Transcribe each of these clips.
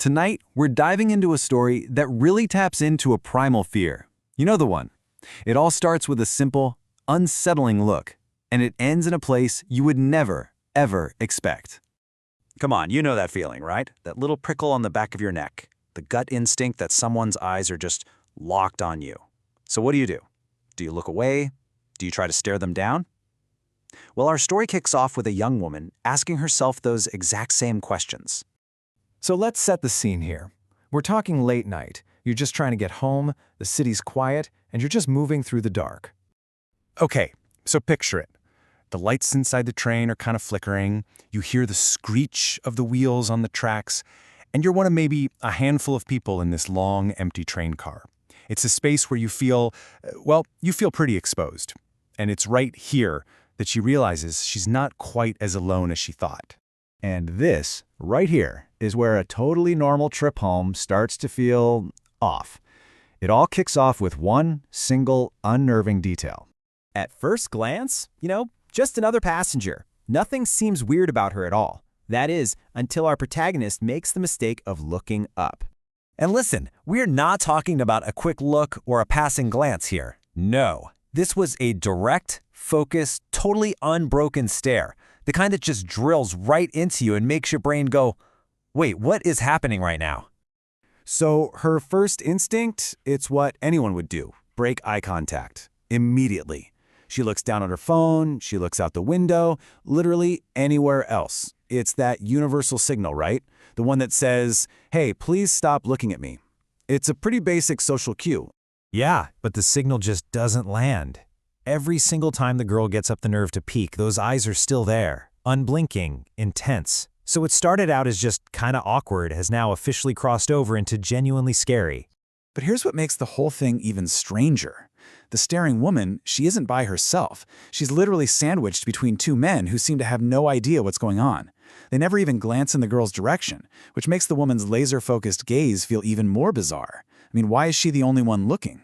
Tonight, we're diving into a story that really taps into a primal fear. You know the one. It all starts with a simple, unsettling look, and it ends in a place you would never, ever expect. Come on, you know that feeling, right? That little prickle on the back of your neck. The gut instinct that someone's eyes are just locked on you. So what do? Do you look away? Do you try to stare them down? Well, our story kicks off with a young woman asking herself those exact same questions. So let's set the scene here. We're talking late night. You're just trying to get home, the city's quiet, and you're just moving through the dark. Okay, so picture it. The lights inside the train are kind of flickering, you hear the screech of the wheels on the tracks, and you're one of maybe a handful of people in this long, empty train car. It's a space where you feel pretty exposed. And it's right here that she realizes she's not quite as alone as she thought. And this, right here, is where a totally normal trip home starts to feel off. It all kicks off with one single, unnerving detail. At first glance, just another passenger. Nothing seems weird about her at all. That is, until our protagonist makes the mistake of looking up. And listen, we're not talking about a quick look or a passing glance here. No, this was a direct, focused, totally unbroken stare. The kind that just drills right into you and makes your brain go, wait, what is happening right now? So her first instinct, it's what anyone would do. Break eye contact. Immediately. She looks down at her phone, she looks out the window, literally anywhere else. It's that universal signal, right? The one that says, hey, please stop looking at me. It's a pretty basic social cue. Yeah, but the signal just doesn't land. Every single time the girl gets up the nerve to peek, those eyes are still there, unblinking, intense. So what started out as just kinda awkward has now officially crossed over into genuinely scary. But here's what makes the whole thing even stranger. The staring woman, she isn't by herself. She's literally sandwiched between two men who seem to have no idea what's going on. They never even glance in the girl's direction, which makes the woman's laser-focused gaze feel even more bizarre. I mean, why is she the only one looking?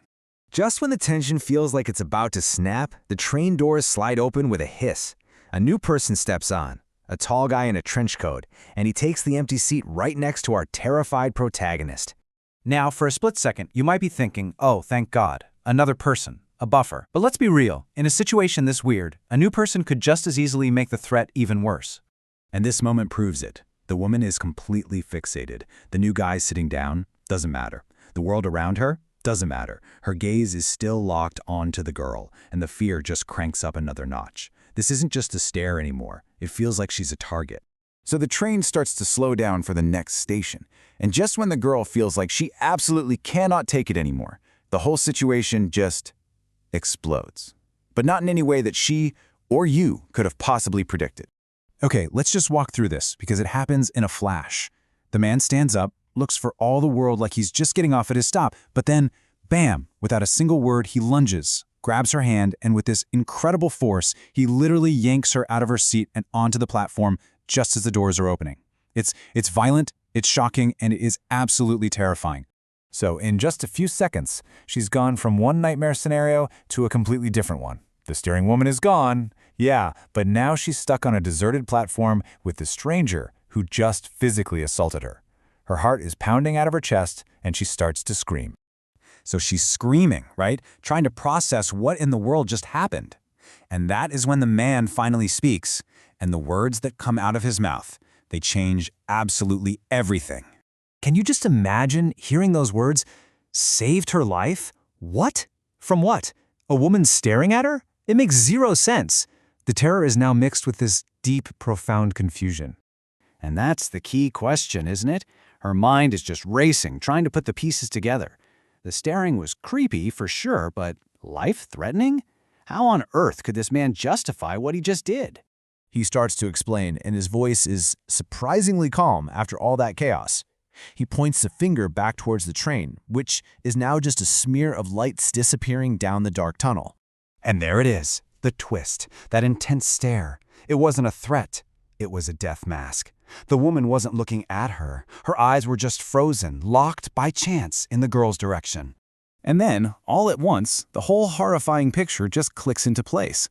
Just when the tension feels like it's about to snap, the train doors slide open with a hiss. A new person steps on, a tall guy in a trench coat, and he takes the empty seat right next to our terrified protagonist. Now, for a split second, you might be thinking, oh, thank God, another person, a buffer. But let's be real, in a situation this weird, a new person could just as easily make the threat even worse. And this moment proves it. The woman is completely fixated. The new guy sitting down doesn't matter. The world around her doesn't matter. Her gaze is still locked onto the girl, and the fear just cranks up another notch. This isn't just a stare anymore. It feels like she's a target. So the train starts to slow down for the next station. And just when the girl feels like she absolutely cannot take it anymore, the whole situation just explodes. But not in any way that she or you could have possibly predicted. Okay, let's just walk through this because it happens in a flash. The man stands up, looks for all the world like he's just getting off at his stop, but then, bam, without a single word, he lunges, grabs her hand, and with this incredible force, he literally yanks her out of her seat and onto the platform just as the doors are opening. It's violent, it's shocking, and it is absolutely terrifying. So in just a few seconds, she's gone from one nightmare scenario to a completely different one. The steering woman is gone, yeah, but now she's stuck on a deserted platform with the stranger who just physically assaulted her. Her heart is pounding out of her chest, and she starts to scream. So she's screaming, right? Trying to process what in the world just happened. And that is when the man finally speaks, and the words that come out of his mouth, they change absolutely everything. Can you just imagine hearing those words? Saved her life? What? From what? A woman staring at her? It makes zero sense. The terror is now mixed with this deep, profound confusion. And that's the key question, isn't it? Her mind is just racing, trying to put the pieces together. The staring was creepy for sure, but life-threatening? How on earth could this man justify what he just did? He starts to explain, and his voice is surprisingly calm after all that chaos. He points the finger back towards the train, which is now just a smear of lights disappearing down the dark tunnel. And there it is, the twist, that intense stare. It wasn't a threat. It was a death mask. The woman wasn't looking at her. Her eyes were just frozen, locked by chance in the girl's direction. And then, all at once, the whole horrifying picture just clicks into place.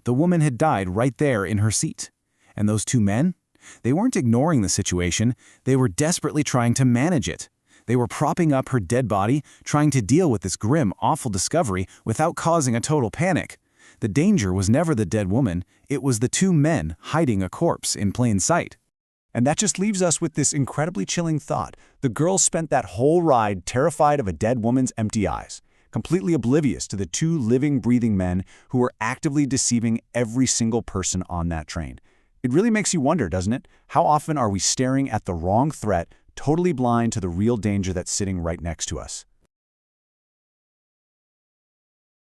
The woman had died right there in her seat. And those two men? They weren't ignoring the situation, they were desperately trying to manage it. They were propping up her dead body, trying to deal with this grim, awful discovery without causing a total panic. The danger was never the dead woman, it was the two men hiding a corpse in plain sight. And that just leaves us with this incredibly chilling thought. The girls spent that whole ride terrified of a dead woman's empty eyes, completely oblivious to the two living, breathing men who were actively deceiving every single person on that train. It really makes you wonder, doesn't it? How often are we staring at the wrong threat, totally blind to the real danger that's sitting right next to us?